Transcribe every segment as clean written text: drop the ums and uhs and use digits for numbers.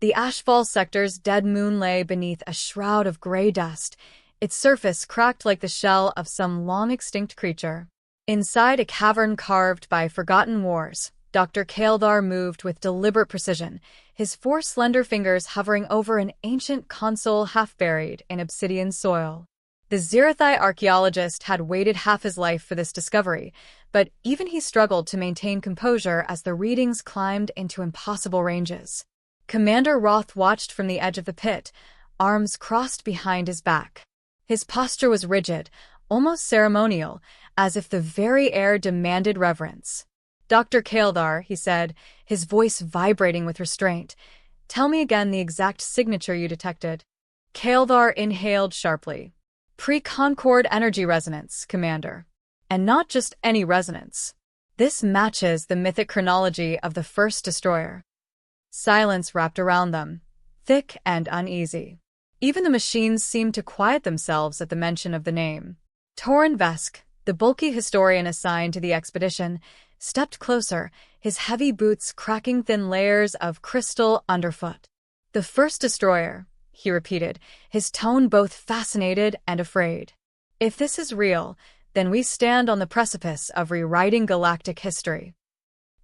The Ashfall sector's dead moon lay beneath a shroud of gray dust, its surface cracked like the shell of some long-extinct creature. Inside a cavern carved by forgotten wars, Dr. Kael'thar moved with deliberate precision, his four slender fingers hovering over an ancient console half-buried in obsidian soil. The Zirathai archaeologist had waited half his life for this discovery, but even he struggled to maintain composure as the readings climbed into impossible ranges. Commander Roth watched from the edge of the pit, arms crossed behind his back. His posture was rigid, almost ceremonial, as if the very air demanded reverence. "Dr. Kael'thar," he said, his voice vibrating with restraint, "tell me again the exact signature you detected." Kael'thar inhaled sharply. "Pre-Concord energy resonance, Commander. And not just any resonance. This matches the mythic chronology of the first destroyer." Silence wrapped around them, thick and uneasy. Even the machines seemed to quiet themselves at the mention of the name. Torrin Vesk, the bulky historian assigned to the expedition, stepped closer, his heavy boots cracking thin layers of crystal underfoot. "The first destroyer," he repeated, his tone both fascinated and afraid. "If this is real, then we stand on the precipice of rewriting galactic history."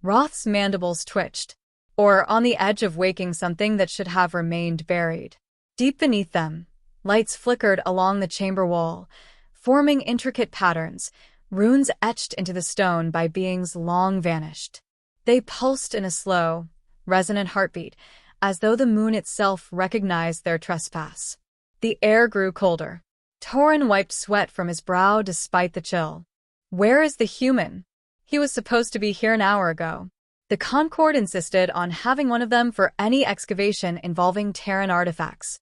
Roth's mandibles twitched, or on the edge of waking something that should have remained buried. Deep beneath them, lights flickered along the chamber wall, forming intricate patterns, runes etched into the stone by beings long vanished. They pulsed in a slow, resonant heartbeat, as though the moon itself recognized their trespass. The air grew colder. Torrin wiped sweat from his brow despite the chill. "Where is the human? He was supposed to be here an hour ago." The Concord insisted on having one of them for any excavation involving Terran artifacts.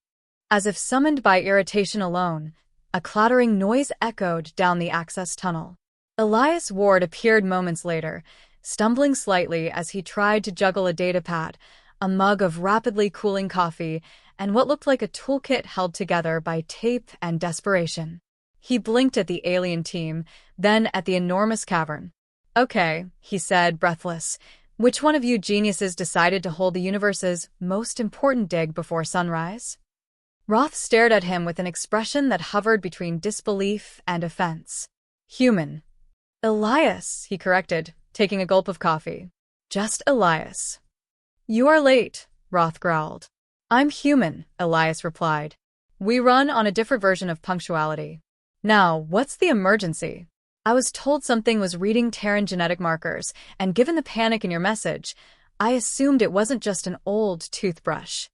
As if summoned by irritation alone, a clattering noise echoed down the access tunnel. Elias Ward appeared moments later, stumbling slightly as he tried to juggle a datapad, a mug of rapidly cooling coffee, and what looked like a toolkit held together by tape and desperation. He blinked at the alien team, then at the enormous cavern. "Okay," he said, breathless. "Which one of you geniuses decided to hold the universe's most important dig before sunrise?" Roth stared at him with an expression that hovered between disbelief and offense. "Human." "Elias," he corrected, taking a gulp of coffee. "Just Elias." "You are late," Roth growled. "I'm human," Elias replied. "We run on a different version of punctuality. Now, what's the emergency? I was told something was reading Terran genetic markers, and given the panic in your message, I assumed it wasn't just an old toothbrush."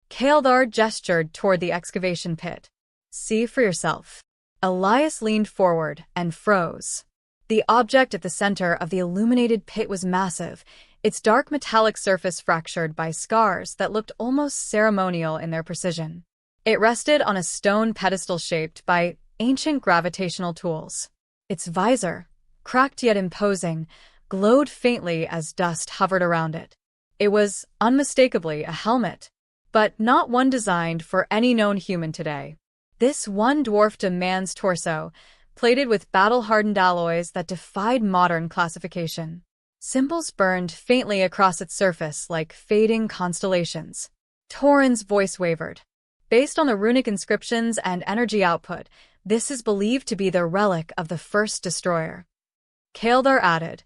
Kael'thar gestured toward the excavation pit. "See for yourself." Elias leaned forward and froze. The object at the center of the illuminated pit was massive, its dark metallic surface fractured by scars that looked almost ceremonial in their precision. It rested on a stone pedestal shaped by ancient gravitational tools. Its visor, cracked yet imposing, glowed faintly as dust hovered around it. It was unmistakably a helmet, but not one designed for any known human today. This one dwarfed a man's torso, plated with battle-hardened alloys that defied modern classification. Symbols burned faintly across its surface like fading constellations. Torrin's voice wavered. "Based on the runic inscriptions and energy output, this is believed to be the relic of the first destroyer." Kael'thar added,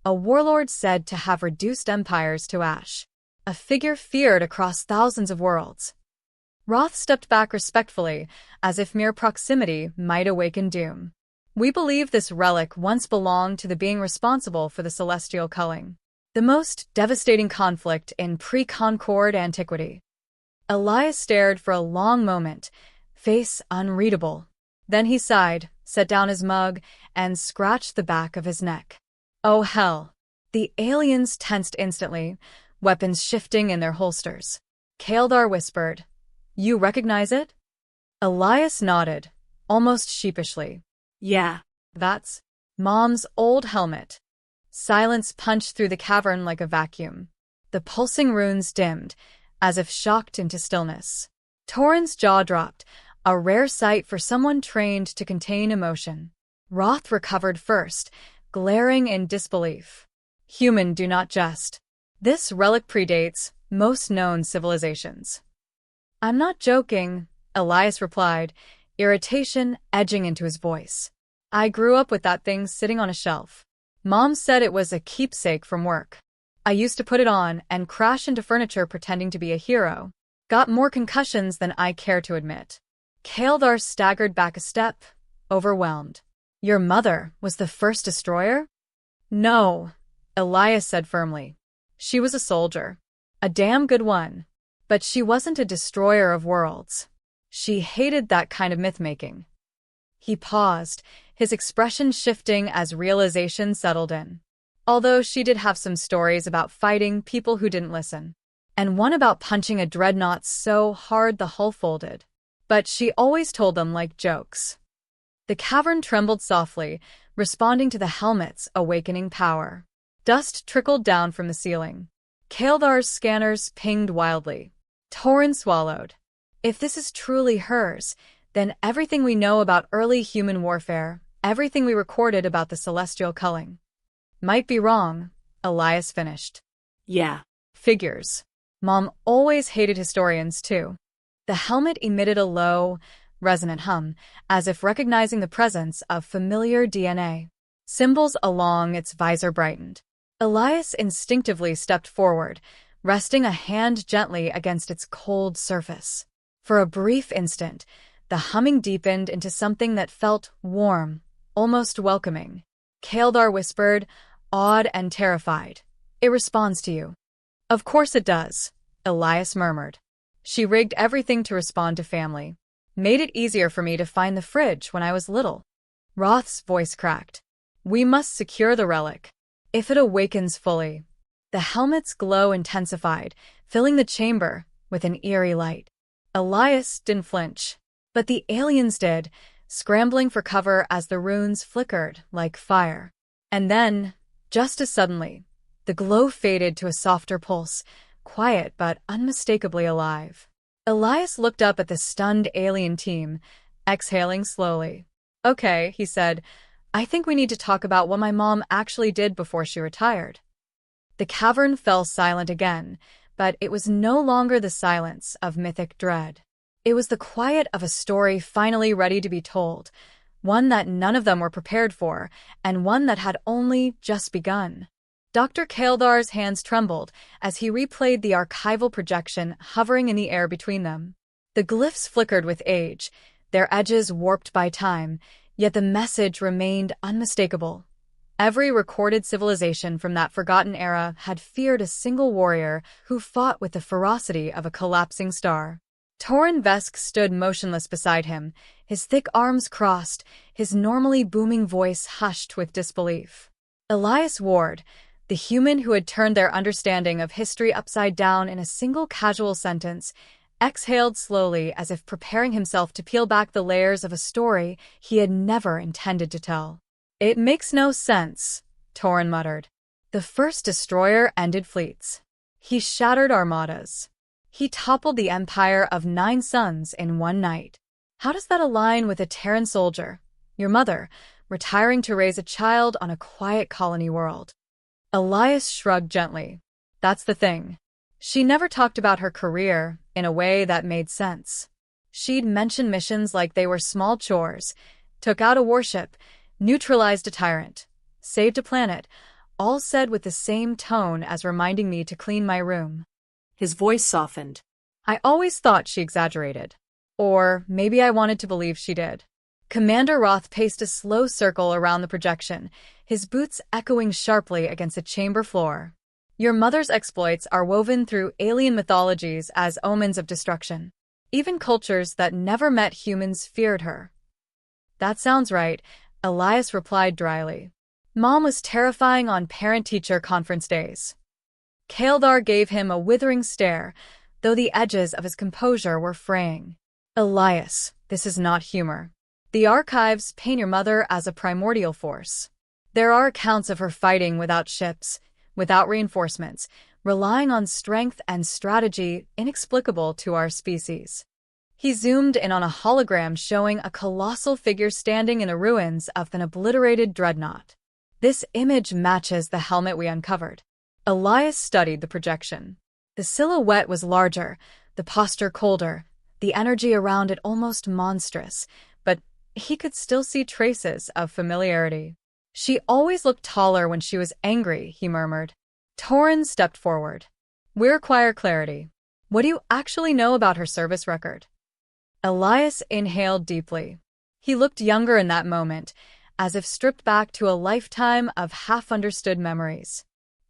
"A warlord said to have reduced empires to ash. A figure feared across thousands of worlds." Roth stepped back respectfully, as if mere proximity might awaken doom. "We believe this relic once belonged to the being responsible for the celestial culling, the most devastating conflict in pre-Concord antiquity." Elias stared for a long moment, face unreadable. Then he sighed, set down his mug, and scratched the back of his neck. "Oh hell." The aliens tensed instantly, weapons shifting in their holsters. Kael'thar whispered, "You recognize it?" Elias nodded, almost sheepishly. "Yeah, "That's Mom's old helmet." Silence punched through the cavern like a vacuum. The pulsing runes dimmed, as if shocked into stillness. Torrin's jaw dropped, a rare sight for someone trained to contain emotion. Roth recovered first, glaring in disbelief. "Human, do not jest. This relic predates, most known civilizations. I'm not joking, Elias replied, irritation edging into his voice. I grew up with that thing sitting on a shelf. Mom said it was a keepsake from work. I used to put it on and crash into furniture pretending to be a hero. Got more concussions than I care to admit. Kael'tharos staggered back a step, overwhelmed. Your mother was the first destroyer? No, Elias said firmly. She was a soldier. A damn good one. But she wasn't a destroyer of worlds. She hated that kind of myth-making. He paused, his expression shifting as realization settled in. Although she did have some stories about fighting people who didn't listen. And one about punching a dreadnought so hard the hull folded. But she always told them like jokes. The cavern trembled softly, responding to the helmet's awakening power. Dust trickled down from the ceiling. Kael'tharos' scanners pinged wildly. Torin swallowed. If this is truly hers, then everything we know about early human warfare, everything we recorded about the celestial culling. Might be wrong, Elias finished. Yeah. Figures. Mom always hated historians, too. The helmet emitted a low, resonant hum, as if recognizing the presence of familiar DNA. Symbols along its visor brightened. Elias instinctively stepped forward, resting a hand gently against its cold surface. For a brief instant, the humming deepened into something that felt warm, almost welcoming. Kael'thar whispered, awed and terrified. It responds to you. Of course it does, Elias murmured. She rigged everything to respond to family. Made it easier for me to find the fridge when I was little. Roth's voice cracked. We must secure the relic. If it awakens fully. The helmet's glow intensified, filling the chamber with an eerie light. Elias didn't flinch. But the aliens did, scrambling for cover as the runes flickered like fire. And then, just as suddenly, the glow faded to a softer pulse, quiet but unmistakably alive. Elias looked up at the stunned alien team, exhaling slowly. Okay, he said, I think we need to talk about what my mom actually did before she retired. The cavern fell silent again, but it was no longer the silence of mythic dread. It was the quiet of a story finally ready to be told, one that none of them were prepared for, and one that had only just begun. Dr. Kael'thar's hands trembled as he replayed the archival projection hovering in the air between them. The glyphs flickered with age, their edges warped by time, yet the message remained unmistakable. Every recorded civilization from that forgotten era had feared a single warrior who fought with the ferocity of a collapsing star. Torin Vesk stood motionless beside him, his thick arms crossed, his normally booming voice hushed with disbelief. Elias Ward, the human who had turned their understanding of history upside down in a single casual sentence, exhaled slowly as if preparing himself to peel back the layers of a story he had never intended to tell. It makes no sense, Torin muttered. The first destroyer ended fleets. He shattered armadas. He toppled the empire of 9 suns in one night. How does that align with a Terran soldier, your mother, retiring to raise a child on a quiet colony world? Elias shrugged gently. That's the thing. She never talked about her career in a way that made sense. She'd mention missions like they were small chores, took out a warship, neutralized a tyrant, saved a planet, all said with the same tone as reminding me to clean my room. His voice softened. I always thought she exaggerated. Or maybe I wanted to believe she did. Commander Roth paced a slow circle around the projection, his boots echoing sharply against the chamber floor. Your mother's exploits are woven through alien mythologies as omens of destruction. Even cultures that never met humans feared her. That sounds right, Elias replied dryly. Mom was terrifying on parent-teacher conference days. Kael'thar gave him a withering stare, though the edges of his composure were fraying. Elias, this is not humor. The archives paint your mother as a primordial force. There are accounts of her fighting without ships, without reinforcements, relying on strength and strategy inexplicable to our species. He zoomed in on a hologram showing a colossal figure standing in the ruins of an obliterated dreadnought. This image matches the helmet we uncovered. Elias studied the projection. The silhouette was larger, the posture colder, the energy around it almost monstrous, but he could still see traces of familiarity. She always looked taller when she was angry, he murmured. Torrens stepped forward. We require clarity. What do you actually know about her service record? Elias inhaled deeply. He looked younger in that moment, as if stripped back to a lifetime of half-understood memories.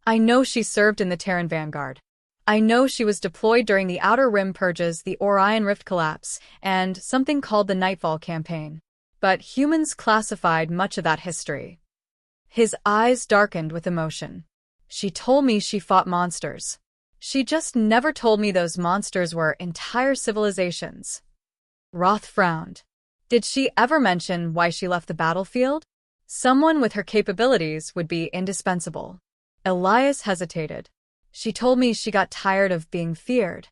I know she served in the Terran Vanguard. I know she was deployed during the Outer Rim purges, the Orion Rift collapse, and something called the Nightfall campaign. But humans classified much of that history. His eyes darkened with emotion. She told me she fought monsters. She just never told me those monsters were entire civilizations. Roth frowned. Did she ever mention why she left the battlefield? Someone with her capabilities would be indispensable. Elias hesitated. She told me she got tired of being feared.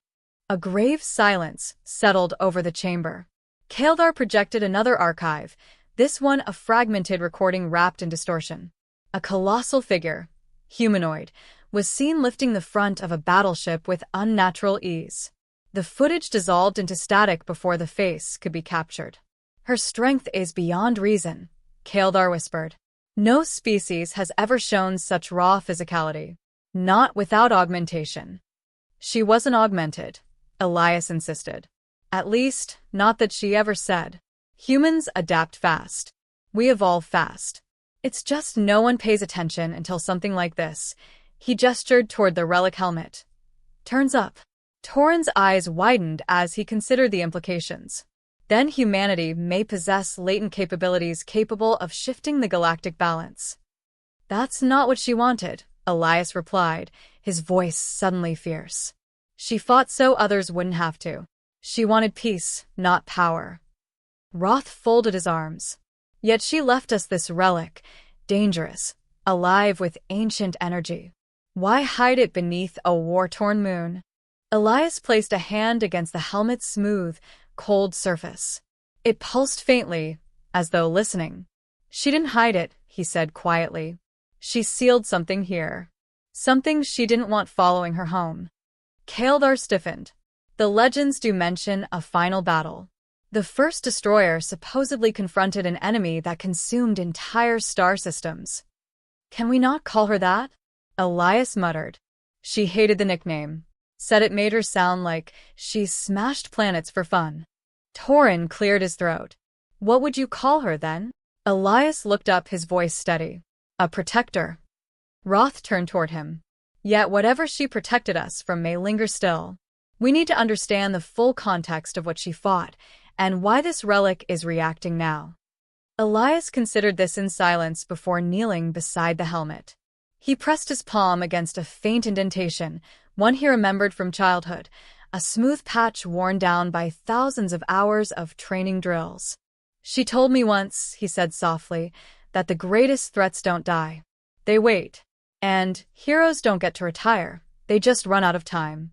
A grave silence settled over the chamber. Kael'thar projected another archive, this one a fragmented recording wrapped in distortion. A colossal figure, humanoid, was seen lifting the front of a battleship with unnatural ease. The footage dissolved into static before the face could be captured. Her strength is beyond reason, Kael'thar whispered. No species has ever shown such raw physicality. Not without augmentation. She wasn't augmented, Elias insisted. At least, not that she ever said. Humans adapt fast. We evolve fast. It's just no one pays attention until something like this. He gestured toward the relic helmet. Turns up. Torrens' eyes widened as he considered the implications. Then humanity may possess latent capabilities capable of shifting the galactic balance. That's not what she wanted, Elias replied, his voice suddenly fierce. She fought so others wouldn't have to. She wanted peace, not power. Roth folded his arms. Yet she left us this relic, dangerous, alive with ancient energy. Why hide it beneath a war-torn moon? Elias placed a hand against the helmet's smooth, cold surface. It pulsed faintly, as though listening. She didn't hide it, he said quietly. She sealed something here. Something she didn't want following her home. Kael'thar stiffened. The legends do mention a final battle. The first destroyer supposedly confronted an enemy that consumed entire star systems. Can we not call her that? Elias muttered. She hated the nickname. Said it made her sound like she smashed planets for fun. Torren cleared his throat. What would you call her then? Elias looked up, his voice steady. A protector. Roth turned toward him. Yet whatever she protected us from may linger still. We need to understand the full context of what she fought, and why this relic is reacting now. Elias considered this in silence before kneeling beside the helmet. He pressed his palm against a faint indentation, one he remembered from childhood, a smooth patch worn down by thousands of hours of training drills. She told me once, he said softly, that the greatest threats don't die. They wait. And heroes don't get to retire, they just run out of time.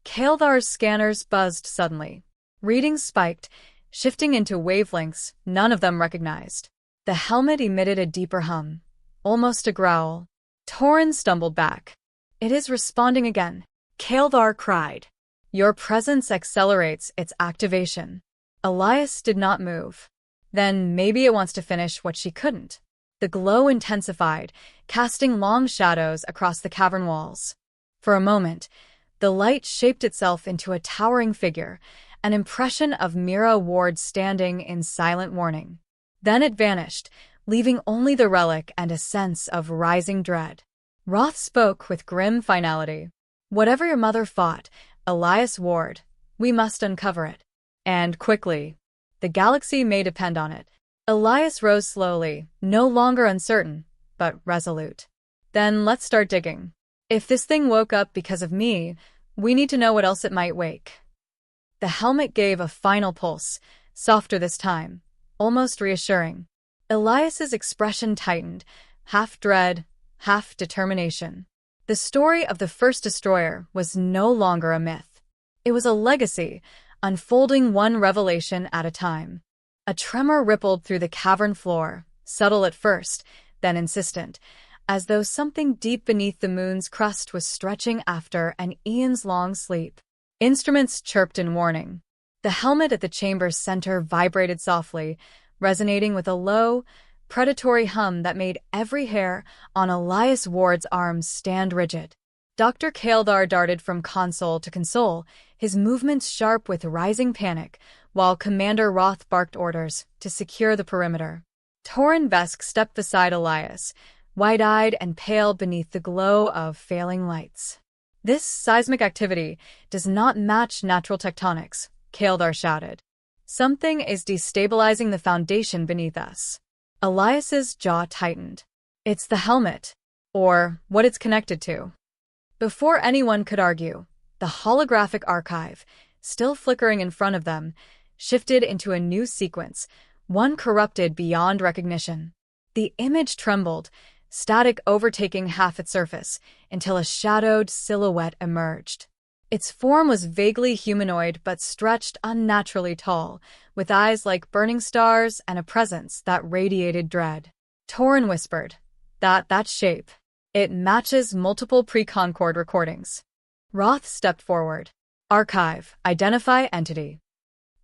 Kael'thar's scanners buzzed suddenly. Readings spiked, shifting into wavelengths none of them recognized. The helmet emitted a deeper hum, almost a growl. Torren stumbled back. It is responding again, Kael'thar cried. Your presence accelerates its activation. Elias did not move. Then maybe it wants to finish what she couldn't. The glow intensified, casting long shadows across the cavern walls. For a moment, the light shaped itself into a towering figure, an impression of Elias Ward standing in silent warning. Then it vanished, leaving only the relic and a sense of rising dread. Roth spoke with grim finality. Whatever your mother fought, Elias Ward, we must uncover it. And quickly. The galaxy may depend on it. Elias rose slowly, no longer uncertain, but resolute. Then let's start digging. If this thing woke up because of me, we need to know what else it might wake. The helmet gave a final pulse, softer this time, almost reassuring. Elias's expression tightened, half dread, half determination. The story of the first destroyer was no longer a myth. It was a legacy, unfolding one revelation at a time. A tremor rippled through the cavern floor, subtle at first, then insistent, as though something deep beneath the moon's crust was stretching after an eon's long sleep. Instruments chirped in warning. The helmet at the chamber's center vibrated softly, resonating with a low, predatory hum that made every hair on Elias Ward's arms stand rigid. Dr. Kael'thar darted from console to console, his movements sharp with rising panic, while Commander Roth barked orders to secure the perimeter. Torin Vesk stepped beside Elias, wide-eyed and pale beneath the glow of failing lights. "This seismic activity does not match natural tectonics," Kael'thar shouted. "Something is destabilizing the foundation beneath us." Elias's jaw tightened. "It's the helmet, or what it's connected to." Before anyone could argue, the holographic archive, still flickering in front of them, shifted into a new sequence, one corrupted beyond recognition. The image trembled, static overtaking half its surface, until a shadowed silhouette emerged. Its form was vaguely humanoid but stretched unnaturally tall, with eyes like burning stars and a presence that radiated dread. Torin whispered, That shape. It matches multiple pre-Concord recordings." Roth stepped forward. "Archive, identify entity."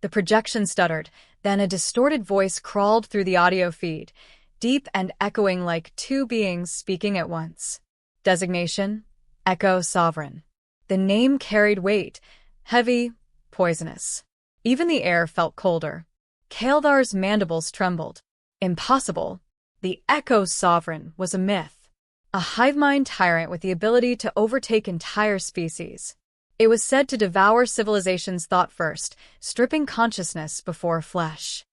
The projection stuttered, then a distorted voice crawled through the audio feed, deep and echoing like two beings speaking at once. Designation: Echo Sovereign. The name carried weight, heavy, poisonous. Even the air felt colder. Kael'thar's mandibles trembled. Impossible. The Echo Sovereign was a myth. A hive-mind tyrant with the ability to overtake entire species. It was said to devour civilization's thought first, stripping consciousness before flesh.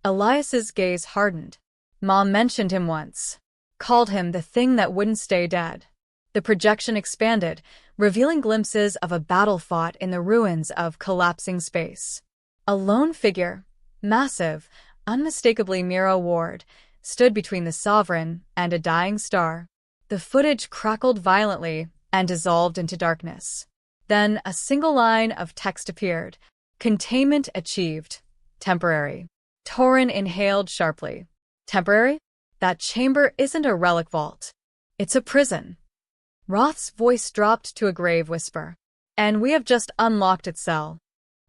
Elias's gaze hardened. Mom mentioned him once. Called him the thing that wouldn't stay dead. The projection expanded, revealing glimpses of a battle fought in the ruins of collapsing space. A lone figure, massive, unmistakably Elias Ward, stood between the Sovereign and a dying star. The footage crackled violently and dissolved into darkness. Then a single line of text appeared. "Containment achieved. Temporary." Torin inhaled sharply. "Temporary? That chamber isn't a relic vault. It's a prison." Roth's voice dropped to a grave whisper. "And we have just unlocked its cell."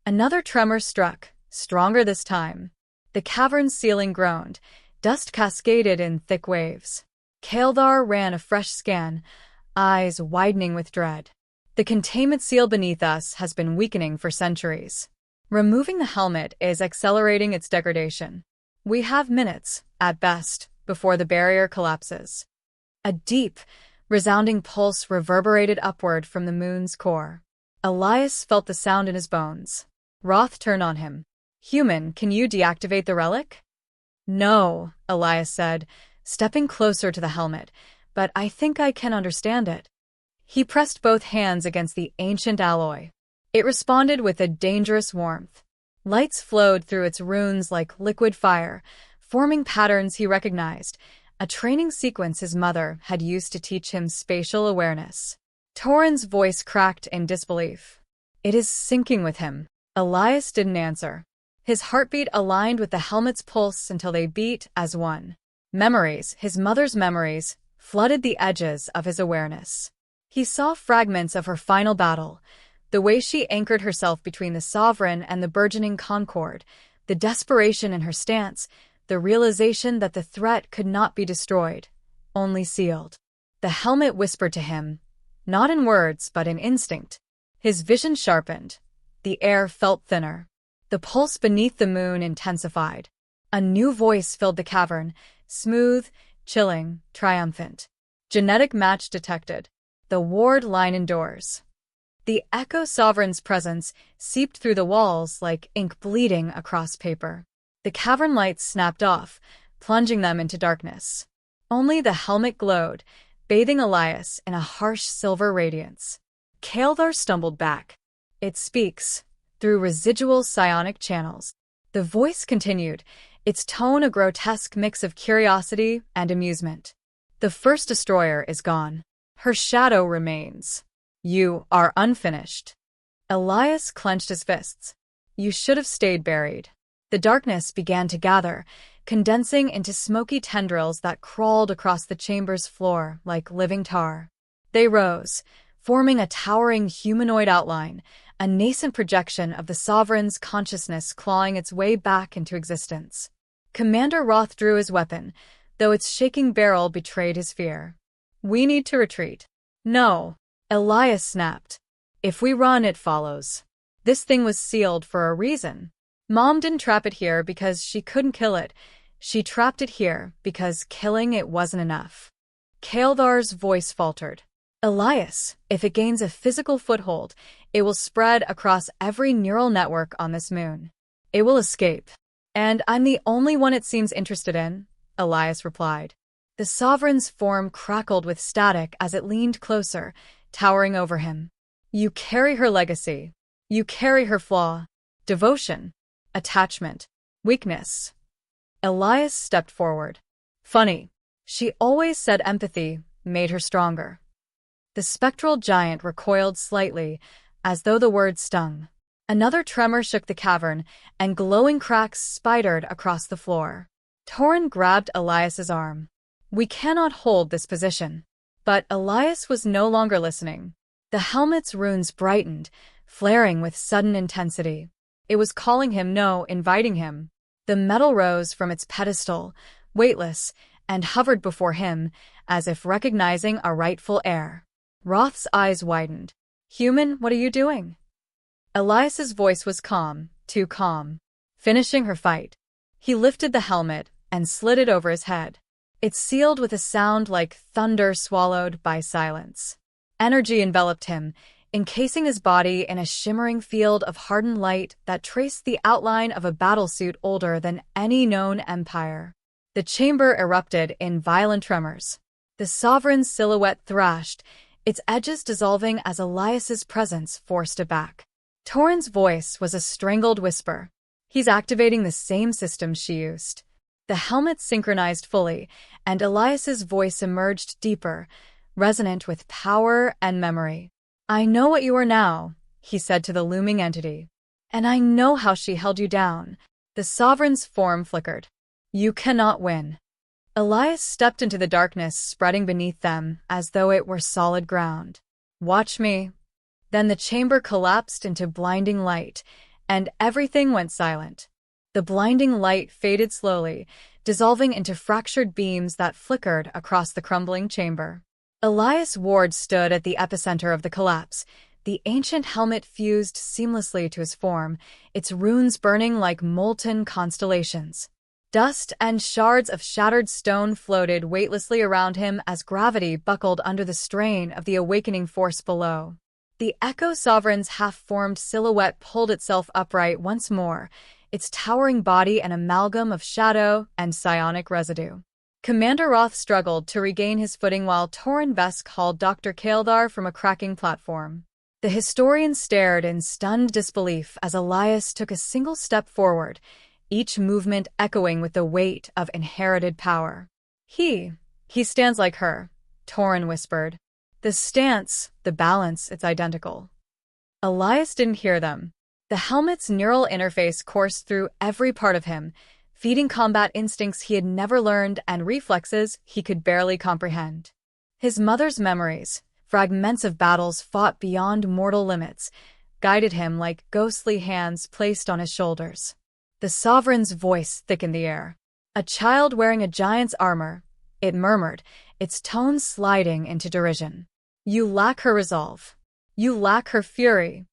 Another tremor struck, stronger this time. The cavern's ceiling groaned. Dust cascaded in thick waves. Kael'thar ran a fresh scan, eyes widening with dread. "The containment seal beneath us has been weakening for centuries. Removing the helmet is accelerating its degradation. We have minutes, at best, before the barrier collapses." A deep, resounding pulse reverberated upward from the moon's core. Elias felt the sound in his bones. Roth turned on him. "Human, can you deactivate the relic?" "No," Elias said, stepping closer to the helmet, "but I think I can understand it." He pressed both hands against the ancient alloy. It responded with a dangerous warmth. Lights flowed through its runes like liquid fire, forming patterns he recognized, a training sequence his mother had used to teach him spatial awareness. Torin's voice cracked in disbelief. "It is syncing with him." Elias didn't answer. His heartbeat aligned with the helmet's pulse until they beat as one. Memories, his mother's memories, flooded the edges of his awareness. He saw fragments of her final battle, the way she anchored herself between the Sovereign and the burgeoning Concord, the desperation in her stance, the realization that the threat could not be destroyed, only sealed. The helmet whispered to him, not in words but in instinct. His vision sharpened. The air felt thinner. The pulse beneath the moon intensified. A new voice filled the cavern, smooth, chilling, triumphant. "Genetic match detected. The Ward line endures." The Echo Sovereign's presence seeped through the walls like ink bleeding across paper. The cavern lights snapped off, plunging them into darkness. Only the helmet glowed, bathing Elias in a harsh silver radiance. Kael'thar stumbled back. "It speaks, through residual psionic channels." The voice continued, its tone a grotesque mix of curiosity and amusement. "The first destroyer is gone. Her shadow remains. You are unfinished." Elias clenched his fists. "You should have stayed buried." The darkness began to gather, condensing into smoky tendrils that crawled across the chamber's floor like living tar. They rose, forming a towering humanoid outline, a nascent projection of the Sovereign's consciousness clawing its way back into existence. Commander Roth drew his weapon, though its shaking barrel betrayed his fear. "We need to retreat." "No," Elias snapped. "If we run, it follows. This thing was sealed for a reason. Mom didn't trap it here because she couldn't kill it. She trapped it here because killing it wasn't enough." Kael'thar's voice faltered. "Elias, if it gains a physical foothold, it will spread across every neural network on this moon. It will escape. And I'm the only one it seems interested in," Elias replied. The Sovereign's form crackled with static as it leaned closer, towering over him. "You carry her legacy. You carry her flaw. Devotion. Attachment. Weakness." Elias stepped forward. "Funny. She always said empathy made her stronger." The spectral giant recoiled slightly, as though the word stung. Another tremor shook the cavern, and glowing cracks spidered across the floor. Torin grabbed Elias's arm. "We cannot hold this position." But Elias was no longer listening. The helmet's runes brightened, flaring with sudden intensity. It was calling him, no, inviting him. The metal rose from its pedestal, weightless, and hovered before him, as if recognizing a rightful heir. Roth's eyes widened. "Human, what are you doing?" Elias's voice was calm, too calm. "Finishing her fight." He lifted the helmet and slid it over his head. It sealed with a sound like thunder swallowed by silence. Energy enveloped him, encasing his body in a shimmering field of hardened light that traced the outline of a battlesuit older than any known empire. The chamber erupted in violent tremors. The Sovereign's silhouette thrashed, its edges dissolving as Elias's presence forced it back. Torin's voice was a strangled whisper. "He's activating the same system she used." The helmet synchronized fully, and Elias's voice emerged deeper, resonant with power and memory. "I know what you are now," he said to the looming entity. "And I know how she held you down." The Sovereign's form flickered. "You cannot win." Elias stepped into the darkness spreading beneath them as though it were solid ground. "Watch me." Then the chamber collapsed into blinding light, and everything went silent. The blinding light faded slowly, dissolving into fractured beams that flickered across the crumbling chamber. Elias Ward stood at the epicenter of the collapse, the ancient helmet fused seamlessly to his form, its runes burning like molten constellations. Dust and shards of shattered stone floated weightlessly around him as gravity buckled under the strain of the awakening force below. The Echo Sovereign's half-formed silhouette pulled itself upright once more, its towering body an amalgam of shadow and psionic residue. Commander Roth struggled to regain his footing while Torin Vesk hauled Dr. Kael'thar from a cracking platform. The historian stared in stunned disbelief as Elias took a single step forward, each movement echoing with the weight of inherited power. He stands like her," Torin whispered. "The stance, the balance, it's identical." Elias didn't hear them. The helmet's neural interface coursed through every part of him, feeding combat instincts he had never learned and reflexes he could barely comprehend. His mother's memories, fragments of battles fought beyond mortal limits, guided him like ghostly hands placed on his shoulders. The Sovereign's voice thickened the air. "A child wearing a giant's armor," it murmured, its tone sliding into derision. "You lack her resolve. You lack her fury."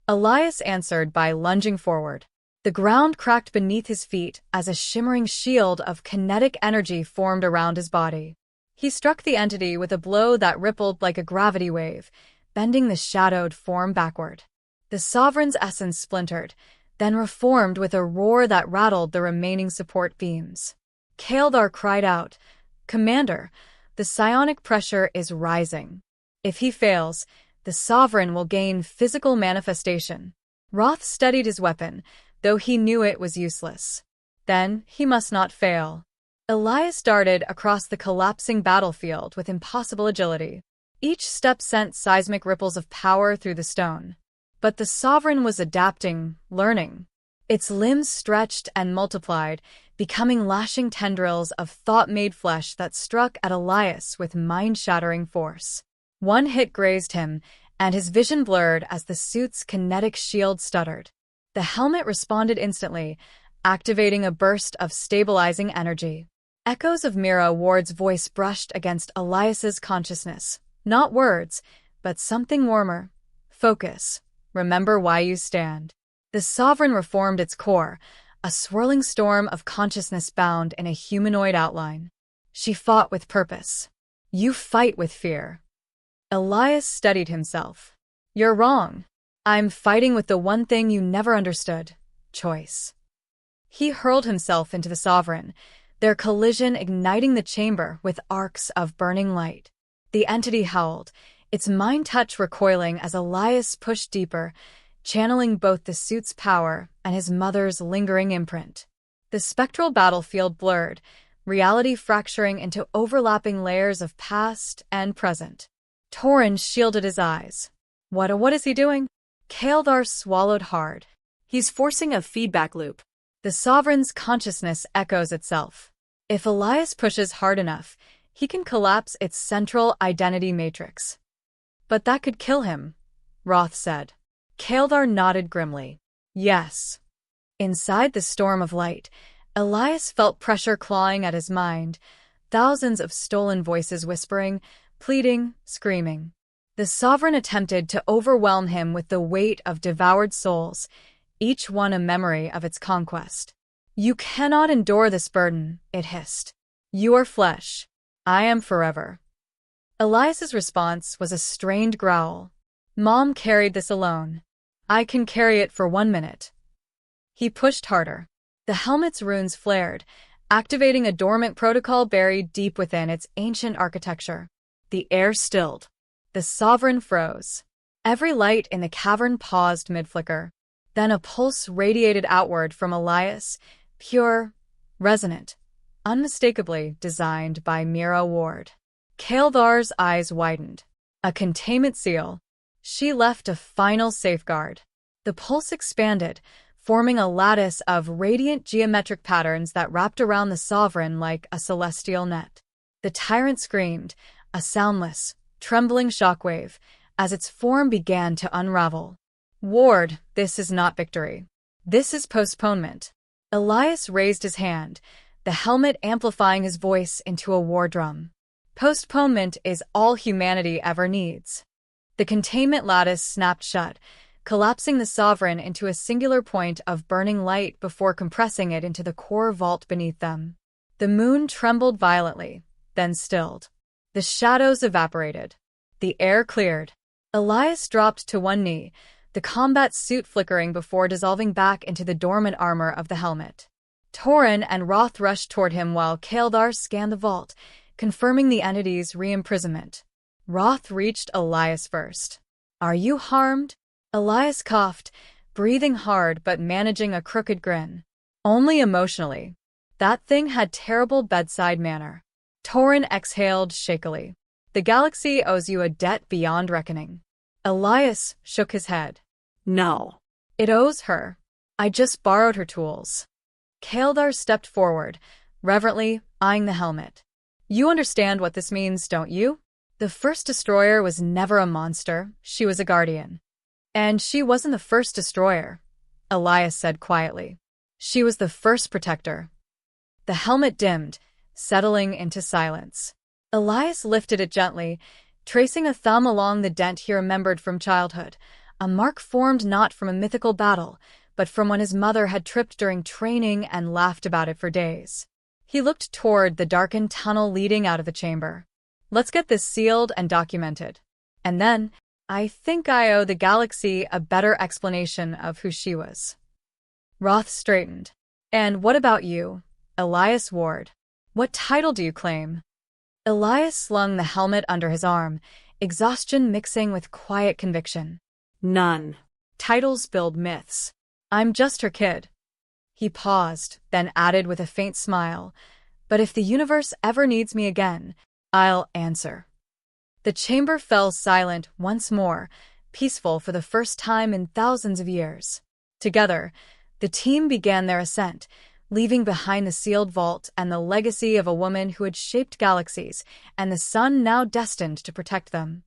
Elias answered by lunging forward. The ground cracked beneath his feet as a shimmering shield of kinetic energy formed around his body. He struck the entity with a blow that rippled like a gravity wave, bending the shadowed form backward. The Sovereign's essence splintered, then reformed with a roar that rattled the remaining support beams. Kael'thar cried out, "Commander, the psionic pressure is rising. If he fails, the Sovereign will gain physical manifestation." Roth steadied his weapon, though he knew it was useless. Then he must not fail. Elias darted across the collapsing battlefield with impossible agility. Each step sent seismic ripples of power through the stone. But the Sovereign was adapting, learning. Its limbs stretched and multiplied, becoming lashing tendrils of thought-made flesh that struck at Elias with mind-shattering force. One hit grazed him, and his vision blurred as the suit's kinetic shield stuttered. The helmet responded instantly, activating a burst of stabilizing energy. Echoes of Elias Ward's voice brushed against Elias's consciousness. Not words, but something warmer. Focus. Remember why you stand. The Sovereign reformed its core, a swirling storm of consciousness bound in a humanoid outline. She fought with purpose. You fight with fear. Elias steadied himself. You're wrong. I'm fighting with the one thing you never understood. Choice. He hurled himself into the Sovereign, their collision igniting the chamber with arcs of burning light. The entity howled, its mind touch recoiling as Elias pushed deeper, channeling both the suit's power and his mother's lingering imprint. The spectral battlefield blurred, reality fracturing into overlapping layers of past and present. Tauren shielded his eyes. What is he doing? Kael'tharos swallowed hard. He's forcing a feedback loop. The Sovereign's consciousness echoes itself. If Elias pushes hard enough, he can collapse its central identity matrix. But that could kill him, Roth said. Kael'thar nodded grimly. Yes. Inside the storm of light, Elias felt pressure clawing at his mind, thousands of stolen voices whispering, pleading, screaming. The Sovereign attempted to overwhelm him with the weight of devoured souls, each one a memory of its conquest. You cannot endure this burden, it hissed. You are flesh. I am forever. Elias's response was a strained growl. Mom carried this alone. I can carry it for 1 minute. He pushed harder. The helmet's runes flared, activating a dormant protocol buried deep within its ancient architecture. The air stilled. The Sovereign froze. Every light in the cavern paused mid-flicker. Then a pulse radiated outward from Elias, pure, resonant, unmistakably designed by Elias Ward. Kael'thar's eyes widened. A containment seal. She left a final safeguard. The pulse expanded, forming a lattice of radiant geometric patterns that wrapped around the Sovereign like a celestial net. The tyrant screamed, a soundless, trembling shockwave, as its form began to unravel. Ward, this is not victory. This is postponement. Elias raised his hand, the helmet amplifying his voice into a war drum. Postponement is all humanity ever needs. The containment lattice snapped shut, collapsing the Sovereign into a singular point of burning light before compressing it into the core vault beneath them. The moon trembled violently, then stilled. The shadows evaporated. The air cleared. Elias dropped to one knee, the combat suit flickering before dissolving back into the dormant armor of the helmet. Tauren and Roth rushed toward him while Kael'thar scanned the vault, confirming the entity's re-imprisonment. Roth reached Elias first. Are you harmed? Elias coughed, breathing hard but managing a crooked grin. Only emotionally. That thing had terrible bedside manner. Tauren exhaled shakily. The galaxy owes you a debt beyond reckoning. Elias shook his head. No. It owes her. I just borrowed her tools. Kael'thar stepped forward, reverently eyeing the helmet. You understand what this means, don't you? The first destroyer was never a monster, she was a guardian. And she wasn't the first destroyer, Elias said quietly. She was the first protector. The helmet dimmed, settling into silence. Elias lifted it gently, tracing a thumb along the dent he remembered from childhood, a mark formed not from a mythical battle, but from when his mother had tripped during training and laughed about it for days. He looked toward the darkened tunnel leading out of the chamber. Let's get this sealed and documented. And then, I think I owe the galaxy a better explanation of who she was. Roth straightened. And what about you, Elias Ward? What title do you claim? Elias slung the helmet under his arm, exhaustion mixing with quiet conviction. None. Titles build myths. I'm just her kid. He paused, then added with a faint smile, but if the universe ever needs me again, I'll answer. The chamber fell silent once more, peaceful for the first time in thousands of years. Together, the team began their ascent, leaving behind the sealed vault and the legacy of a woman who had shaped galaxies, and the sun now destined to protect them.